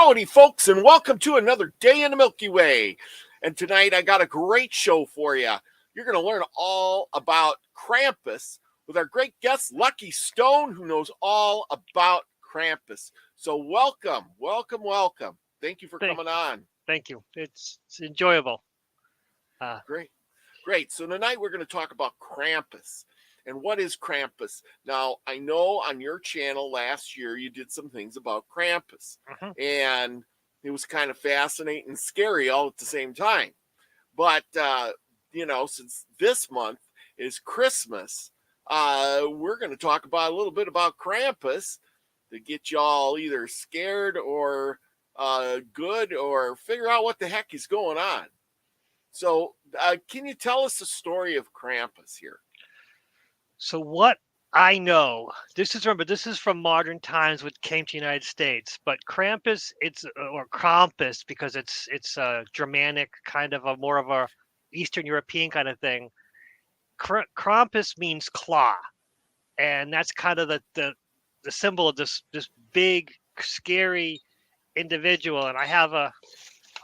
Howdy, folks, and welcome to another day in the Milky Way. And tonight I got a great show for you. You're going to learn all about Krampus with our great guest, Lucky Stone, who knows all about Krampus. So welcome. Thank you for coming on. Thank you. It's enjoyable. Great. So tonight we're going to talk about Krampus. And what is Krampus? Now, I know on your channel last year you did some things about Krampus. And it was kind of fascinating and scary all at the same time. But, since this month is Christmas, we're going to talk about a little bit about Krampus to get y'all either scared or good or figure out what the heck is going on. So can you tell us the story of Krampus here? So what I know, this is from modern times when it came to the United States, but Krampus, or Krampus, because it's a Germanic kind of more of a Eastern European kind of thing. Krampus means claw, and that's kind of the symbol of this big, scary individual. And I have a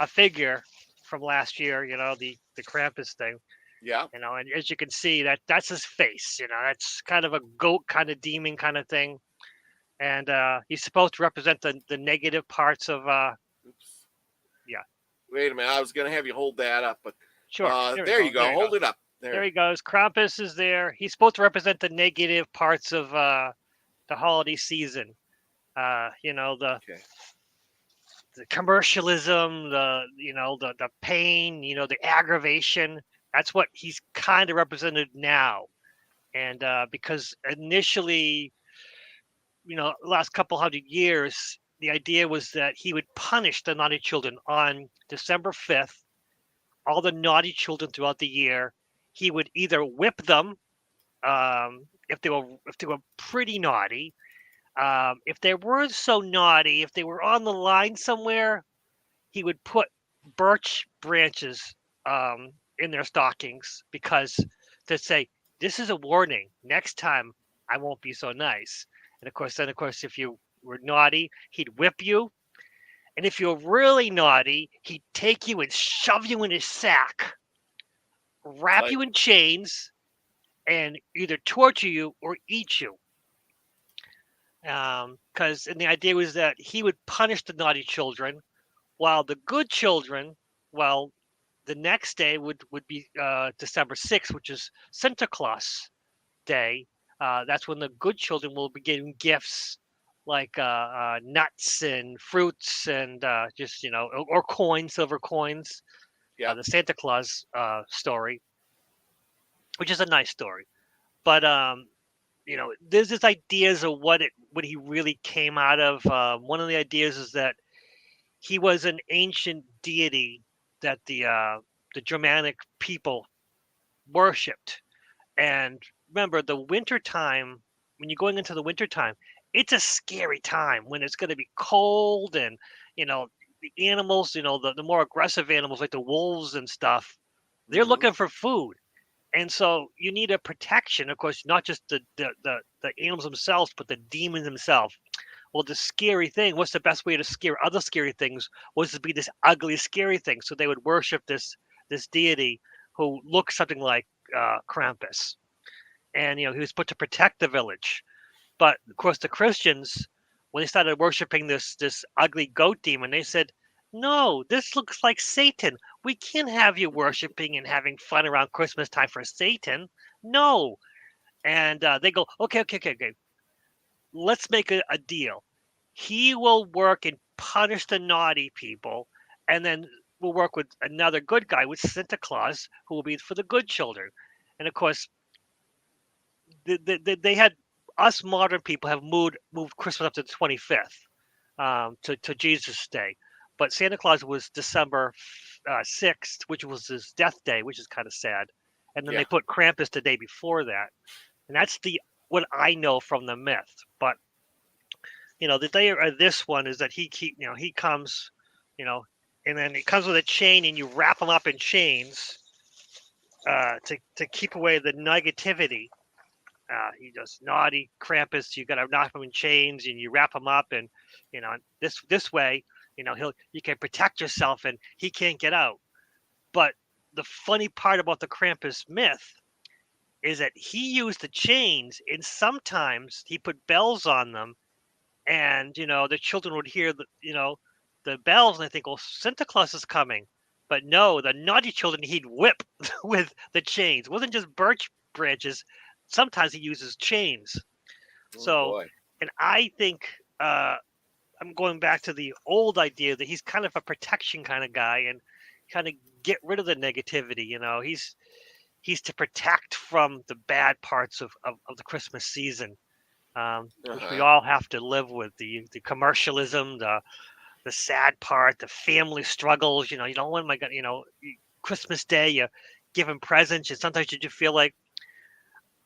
figure from last year, the Krampus thing. Yeah. And as you can see, that's his face. That's kind of a goat kind of demon kind of thing. And he's supposed to represent the negative parts of Oops. Yeah. Wait a minute. I was going to have you hold that up, but sure. There you go. Hold it up. There he goes. Krampus is there. He's supposed to represent the negative parts of the holiday season. The commercialism, the pain, the aggravation. That's what he's kind of represented now. And because initially, last couple hundred years, the idea was that he would punish the naughty children on December 5th. All the naughty children throughout the year, he would either whip them if they were pretty naughty. If they weren't so naughty, if they were on the line somewhere, he would put birch branches in their stockings because to say, this is a warning. Next time, I won't be so nice. And of course, if you were naughty, he'd whip you. And if you're really naughty, he'd take you and shove you in his sack, wrap you in chains, and either torture you or eat you. And the idea was that he would punish the naughty children, while the good children, the next day would be December 6th, which is Santa Claus Day. That's when the good children will be getting gifts like nuts and fruits and or coins, silver coins. Yeah. The Santa Claus story, which is a nice story. But there's this ideas of what he really came out of. One of the ideas is that he was an ancient deity that the Germanic people worshipped. And remember, the winter time, when you're going into the winter time, it's a scary time when it's going to be cold and, the animals, the more aggressive animals like the wolves and stuff, they're looking for food. And so you need a protection, of course, not just the animals themselves, but the demons themselves. Well, the scary thing, what's the best way to scare other scary things was to be this ugly, scary thing. So they would worship this deity who looked something like Krampus. And, he was put to protect the village. But, of course, the Christians, when they started worshiping this ugly goat demon, they said, no, this looks like Satan. We can't have you worshiping and having fun around Christmas time for Satan. No. And they go, okay. Let's make a deal. He will work and punish the naughty people, and then we'll work with another good guy, with Santa Claus, who will be for the good children. And of course, they had us modern people have moved Christmas up to the 25th to Jesus' Day, but Santa Claus was December 6th, which was his death day, which is kind of sad. And then they put Krampus the day before that, and that's what I know from the myth. But the day of this one is that he comes, and then it comes with a chain, and you wrap him up in chains to keep away the negativity. He does naughty Krampus. You got to knock him in chains, and you wrap him up, and this way You can protect yourself and he can't get out. But the funny part about the Krampus myth is that he used the chains, and sometimes he put bells on them, and the children would hear the bells, and they think, well, Santa Claus is coming. But no, the naughty children he'd whip with the chains. It wasn't just birch branches. Sometimes he uses chains. Oh, So, boy. and I think I'm going back to the old idea that he's kind of a protection kind of guy and kind of get rid of the negativity. He's to protect from the bad parts of the Christmas season, which we all have to live with, the commercialism, the sad part, the family struggles. You don't want my, Christmas Day, you give him presents, and sometimes you just feel like,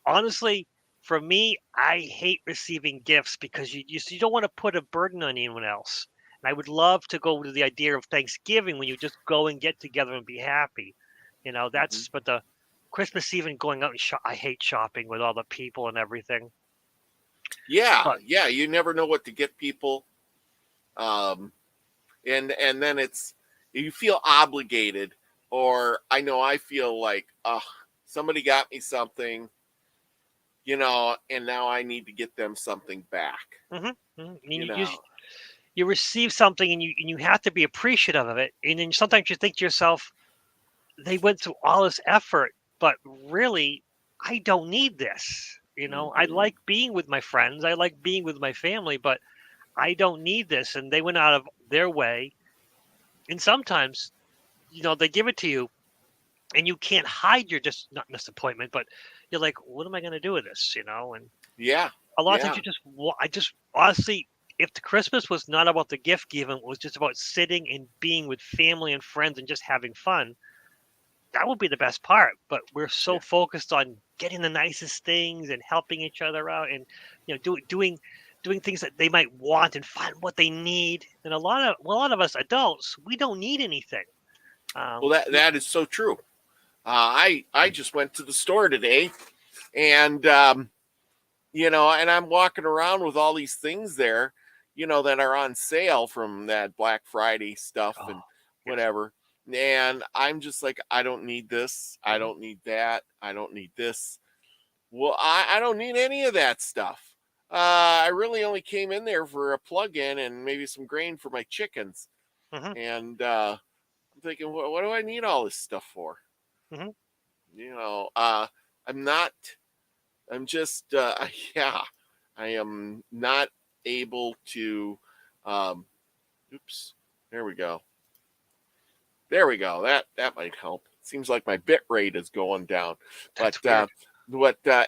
honestly, for me, I hate receiving gifts because you don't want to put a burden on anyone else. And I would love to go to the idea of Thanksgiving when you just go and get together and be happy. That's but the Christmas Eve and going out and I hate shopping with all the people and everything. Yeah, yeah, you never know what to get people. And then you feel obligated, or I feel like, somebody got me something, and now I need to get them something back. You receive something and you have to be appreciative of it, and then sometimes you think to yourself, they went through all this effort, but really, I don't need this. I like being with my friends, I like being with my family, but I don't need this. And they went out of their way, and sometimes they give it to you and you can't hide your not disappointment, but you're like, what am I going to do with this? And a lot of times I just honestly, if the Christmas was not about the gift giving, it was just about sitting and being with family and friends and just having fun, that would be the best part. But we're so focused on getting the nicest things and helping each other out, and doing things that they might want and find what they need. And a lot of us adults, we don't need anything. Well, that is so true. I just went to the store today, and and I'm walking around with all these things there, that are on sale from that Black Friday stuff and whatever. And I'm just like, I don't need this. I don't need that. I don't need this. Well, I don't need any of that stuff. I really only came in there for a plug-in and maybe some grain for my chickens. And I'm thinking, what do I need all this stuff for? I am not able to, oops, there we go. That might help. Seems like my bit rate is going down.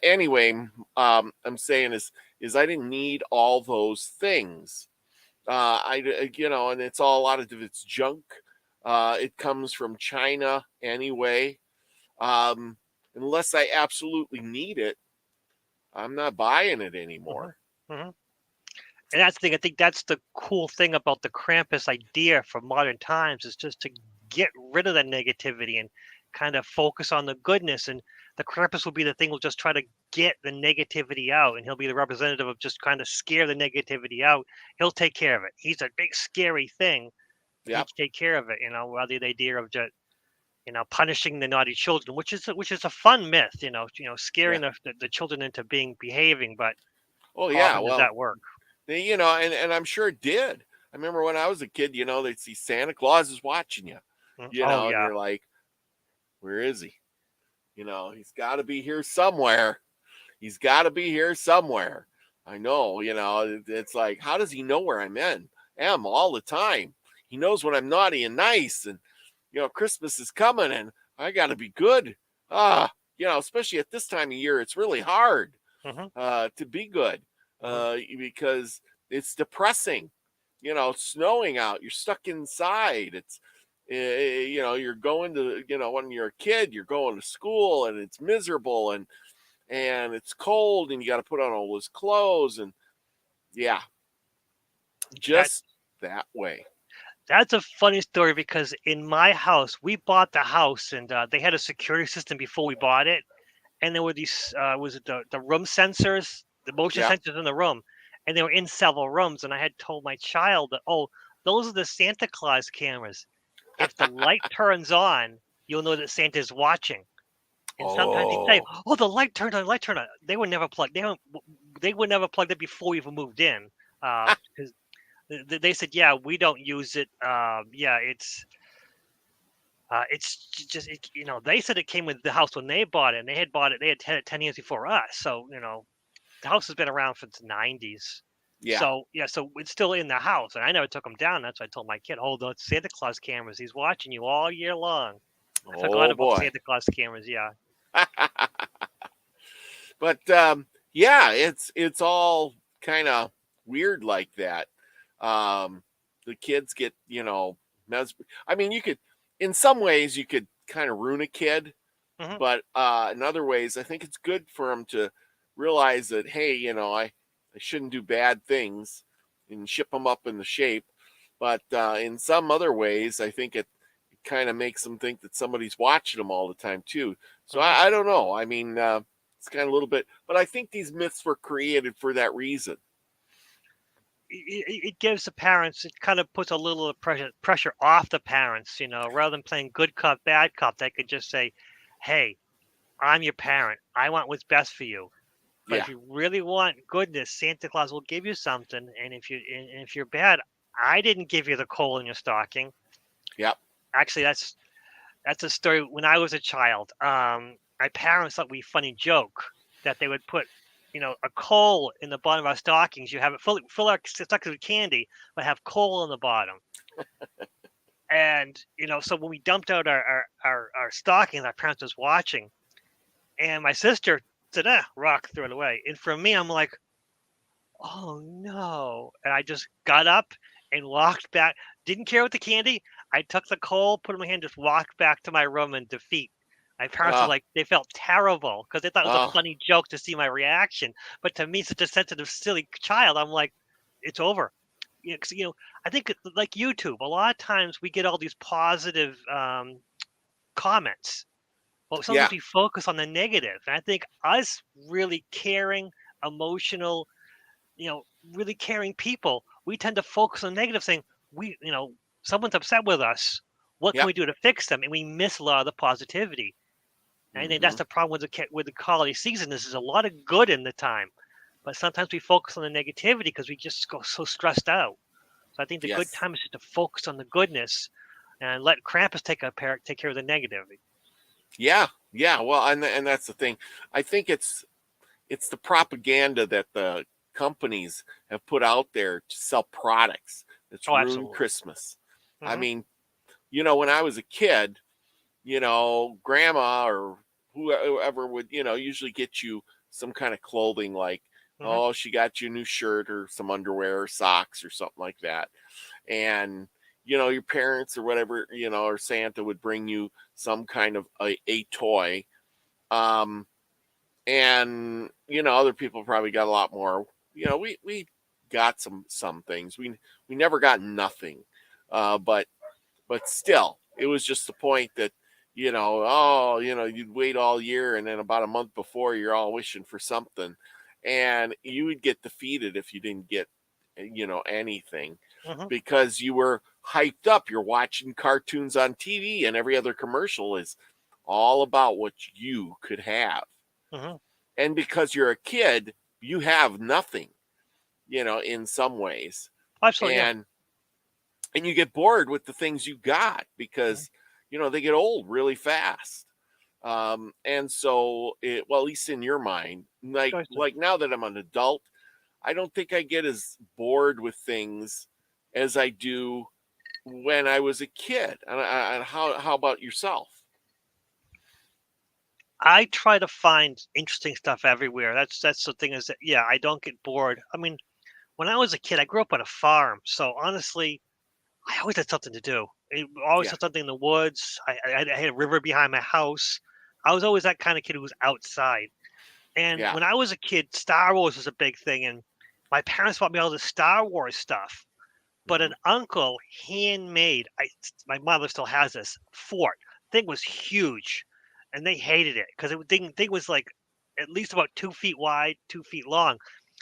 Anyway, I'm saying is I didn't need all those things. And it's a lot of it's junk. It comes from China anyway. Unless I absolutely need it, I'm not buying it anymore. And that's the thing. I think that's the cool thing about the Krampus idea for modern times, is just to get rid of the negativity and kind of focus on the goodness. And the Krampus will be the thing who'll just try to get the negativity out, and he'll be the representative of just kind of scare the negativity out. He'll take care of it. He's a big scary thing. He can take care of it. Rather the idea of just punishing the naughty children, which is a fun myth. Scaring the children into behaving, but does that work? And I'm sure it did. I remember when I was a kid, they'd see Santa Claus is watching you, and you're like, where is he? He's got to be here somewhere. He's got to be here somewhere. I know, it's like, how does he know where I'm am all the time? He knows when I'm naughty and nice, and, Christmas is coming and I got to be good. Especially at this time of year, it's really hard to be good because it's depressing. It's snowing out. You're stuck inside. It's, you're going to, when you're a kid, you're going to school and it's miserable and it's cold and you got to put on all those clothes and just that way. That's a funny story, because in my house, we bought the house and they had a security system before we bought it. And there were these, the room sensors, the motion sensors in the room, and they were in several rooms. And I had told my child that, those are the Santa Claus cameras. If the light turns on, you'll know that Santa's watching. And sometimes he'd say, Oh, "Oh, the light turned on, light turned on." They were never plugged. They were never plugged in before we even moved in. Because they said, "Yeah, we don't use it. Yeah, it's just they said it came with the house when they bought it, and they had bought it. They had had it 10 years before us. So the house has been around since the 90s. yeah. So yeah, so it's still in the house, and I never took them down. That's why I told my kid, "Hold on, Santa Claus cameras. He's watching you all year long." I forgot Oh about boy. Santa Claus cameras. Yeah. But yeah, it's all kind of weird like that. The kids get, I mean, you could, in some ways, you could kind of ruin a kid, Hmm. but in other ways, I think it's good for them to realize that, hey, I shouldn't do bad things and ship them up in the shape. But in some other ways, I think it kind of makes them think that somebody's watching them all the time too. So Hmm. I don't know. I mean, it's kind of a little bit, but I think these myths were created for that reason. It gives the parents. It kind of puts a little pressure off the parents. Rather than playing good cop, bad cop, they could just say, "Hey, I'm your parent. I want what's best for you. But Yeah. if you really want goodness, Santa Claus will give you something. And if you're bad, I didn't give you the coal in your stocking." Yep. Actually, that's a story. When I was a child, my parents thought we funny joke that they would put, a coal in the bottom of our stockings. You have it fill our stockings with candy, but have coal in the bottom. And so when we dumped out our stockings, our parents was watching, and my sister said, rock, throw it away. And for me, I'm like, oh no. And I just got up and walked back. Didn't care with the candy. I took the coal, put it in my hand, just walked back to my room in defeat. My parents were Uh, like, they felt terrible because they thought it was a uh, funny joke to see my reaction. But to me, such a sensitive, silly child, I'm like, it's over. 'Cause, I think like YouTube, a lot of times we get all these positive comments, but yeah. sometimes we focus on the negative. And I think us really caring, emotional, really caring people, we tend to focus on negative, saying someone's upset with us. What can Yep. we do to fix them? And we miss a lot of the positivity. And I think Hmm. that's the problem with the holiday season. Is there's a lot of good in the time, but sometimes we focus on the negativity because we just go so stressed out. So I think the good Yes. time is just to focus on the goodness and let Krampus take care of the negative. Yeah. Yeah. Well, and that's the thing. I think it's the propaganda that the companies have put out there to sell products that's Oh, ruined absolutely. Christmas. I Hmm. mean, when I was a kid, grandma or whoever would, usually get you some kind of clothing like, Hmm. oh, she got you a new shirt or some underwear or socks or something like that. And, your parents or whatever, or Santa would bring you some kind of a toy. Um, and, other people probably got a lot more. We got some things. We never got nothing. But still, it was just the point that, you'd wait all year and then about a month before you're all wishing for something. And you would get defeated if you didn't get, anything Hmm. because you were hyped up. You're watching cartoons on TV and every other commercial is all about what you could have. Hmm. And because you're a kid, you have nothing, in some ways. Absolutely, yeah. And you get bored with the things you got Mhm. because they get old really fast. And so well, at least in your mind, like Sure, sure. like now that I'm an adult, I don't think I get as bored with things as I do when I was a kid. And how about yourself? I try to find interesting stuff everywhere. That's the thing is that yeah, I don't get bored. I mean, when I was a kid, I grew up on a farm, so honestly, I always had something to do. I always Yeah. had something in the woods. I had a river behind my house. I was always that kind of kid who was outside. And Yeah. when I was a kid, Star Wars was a big thing, and my parents bought me all the Star Wars stuff. But Hmm. an uncle handmade. My mother still has this fort. Thing was huge, and they hated it because thing was like at least about 2 feet wide, 2 feet long,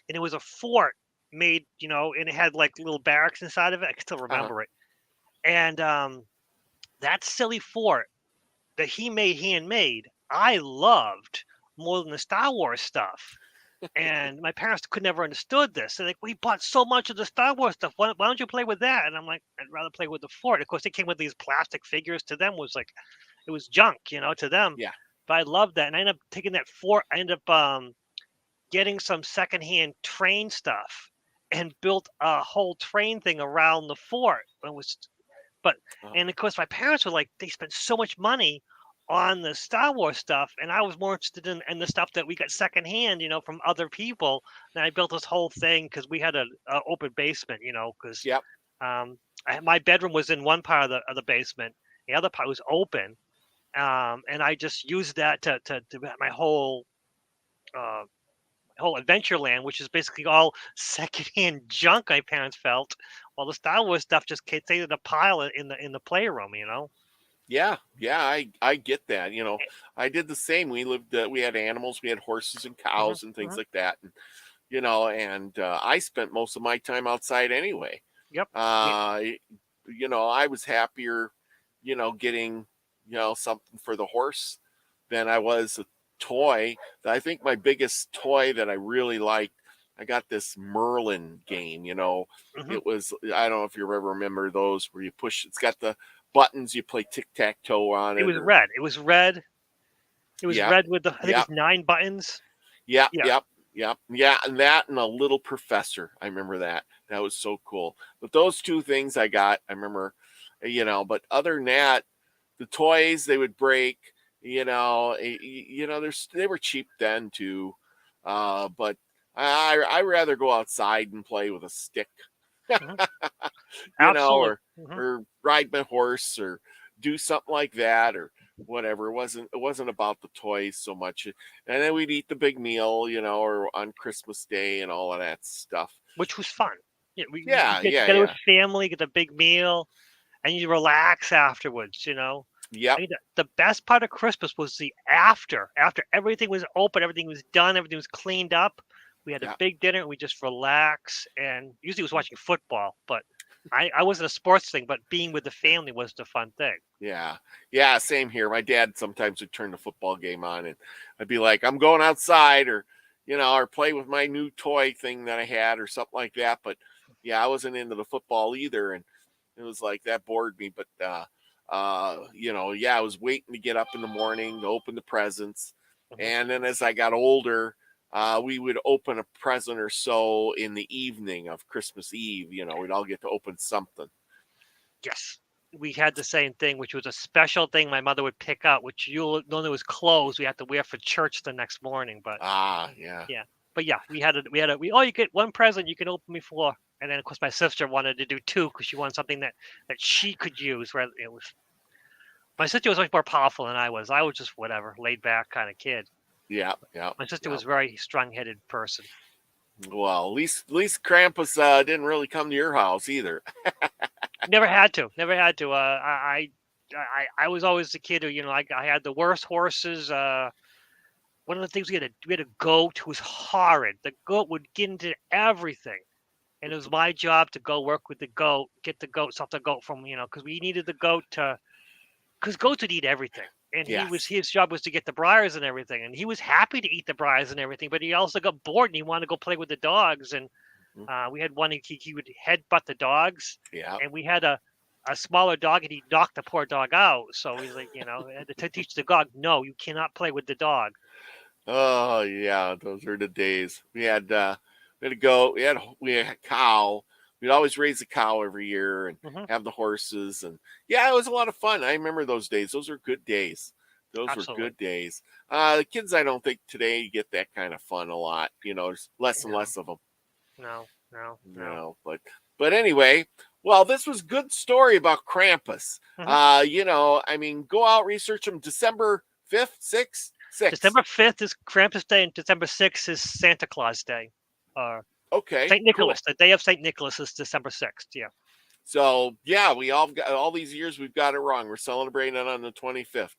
and it was a fort. made, and it had like little barracks inside of it. I can still remember it. And that silly fort that he made handmade, I loved more than the Star Wars stuff. And my parents could never understood this. They're like, we bought so much of the Star Wars stuff. Why don't you play with that? And I'm like, I'd rather play with the fort. Of course, it came with these plastic figures. To them, was like, it was junk, to them. Yeah. But I loved that. And I ended up taking that fort. I ended up getting some secondhand train stuff and built a whole train thing around the fort. And of course, my parents were like, they spent so much money on the Star Wars stuff, and I was more interested in the stuff that we got secondhand, from other people. And I built this whole thing because we had an open basement, because Yep. My bedroom was in one part of the basement, the other part was open, and I just used that to my whole Adventureland, which is basically all secondhand junk my parents felt, while the Star Wars stuff just stayed in a pile in the playroom, Yeah, I get that. I did the same. We lived, we had animals, we had horses and cows and things like that, and I spent most of my time outside anyway. Yep. I was happier, getting something for the horse than I was a toy. I think my biggest toy that I really liked, I got this Merlin game. It was, I don't know if you ever remember those where you push. It's got the buttons, you play tic-tac-toe on it. It was red. It was red. It was red with I think it was 9 buttons. Yep. Yeah, and that and a little professor. I remember that. That was so cool. But those two things I got, I remember, but other than that, the toys, they would break, they were cheap then too. But I rather go outside and play with a stick. Or ride my horse or do something like that or whatever. It wasn't about the toys so much. And then we'd eat the big meal, or on Christmas Day and all of that stuff, which was fun. You get together with family, get a big meal, and you relax afterwards. Yeah. The best part of Christmas was the after everything was open, everything was done, everything was cleaned up. We had a big dinner and we just relax, and usually it was watching football, but I wasn't a sports thing, but being with the family was the fun thing. Yeah, same here. My dad sometimes would turn the football game on and I'd be like, I'm going outside, or or play with my new toy thing that I had or something like that. But I wasn't into the football either, and it was like that bored me. But I was waiting to get up in the morning to open the presents. And then as I got older, we would open a present or so in the evening of Christmas Eve. We'd all get to open something. Yes, we had the same thing, which was a special thing my mother would pick out, which you'll know it was clothes we had to wear for church the next morning. But yeah. But you get one present you can open before, and then of course my sister wanted to do 2 because she wanted something that she could use. Where it was, my sister was much more powerful than I was. I was just whatever, laid back kind of kid. Yeah. My sister was a very strong-headed person. Well, at least Krampus didn't really come to your house either. Never had to. I was always the kid who, I had the worst horses. One of the things we had a goat who was horrid. The goat would get into everything, and it was my job to go work with the goat, get the goats off the goat from, because we needed the goat because goats would eat everything. And his job was to get the briars and everything. And he was happy to eat the briars and everything, but he also got bored and he wanted to go play with the dogs. And we had one, he would headbutt the dogs. Yeah. And we had a smaller dog and he knocked the poor dog out. So he's like, had to teach the dog, no, you cannot play with the dog. Oh yeah, those are the days. We had a goat, we had a cow. We'd always raise a cow every year and have the horses. And it was a lot of fun. I remember those days. Those were good days. Were good days. The kids, I don't think today get that kind of fun a lot. There's less and less of them. No. But anyway, well, this was good story about Krampus. Go out, research them. December 5th, 6th? December 5th is Krampus Day and December 6th is Santa Claus Day. Okay. St. Nicholas. Cool. The day of St. Nicholas is December 6th. Yeah. So yeah, we all got all these years we've got it wrong. We're celebrating it on the 25th.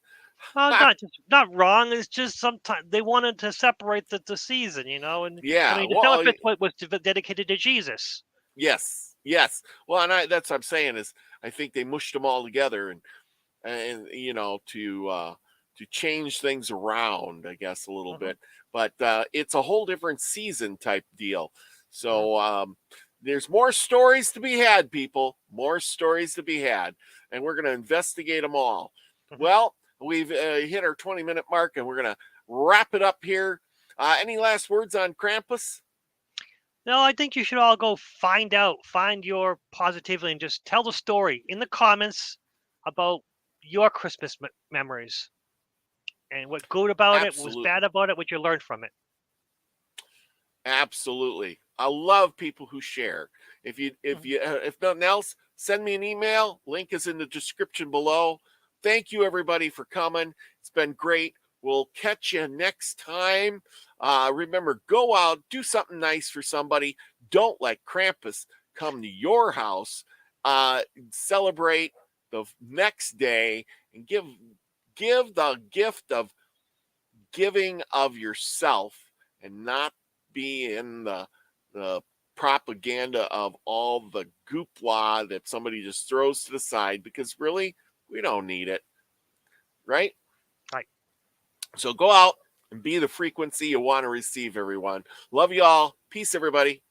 Well, not wrong. It's just sometimes they wanted to separate the season, and Yeah, I mean the well, 25th was dedicated to Jesus. yes. Well, and that's what I'm saying is I think they mushed them all together and to change things around, I guess a little bit. But it's a whole different season type deal. So there's more stories to be had, people. More stories to be had, and we're going to investigate them all. Well, we've hit our 20-minute mark, and we're going to wrap it up here. Any last words on Krampus? No, I think you should all go find your positively, and just tell the story in the comments about your Christmas memories and what good about it, what was bad about it, what you learned from it. Absolutely. I love people who share. If nothing else, send me an email. Link is in the description below. Thank you everybody for coming. It's been great. We'll catch you next time. Remember, go out, do something nice for somebody. Don't let Krampus come to your house. Celebrate the next day and give the gift of giving of yourself and not be in the propaganda of all the goopla that somebody just throws to the side, because really we don't need it, right? So go out and be the frequency you want to receive, everyone. Love you all. Peace, everybody.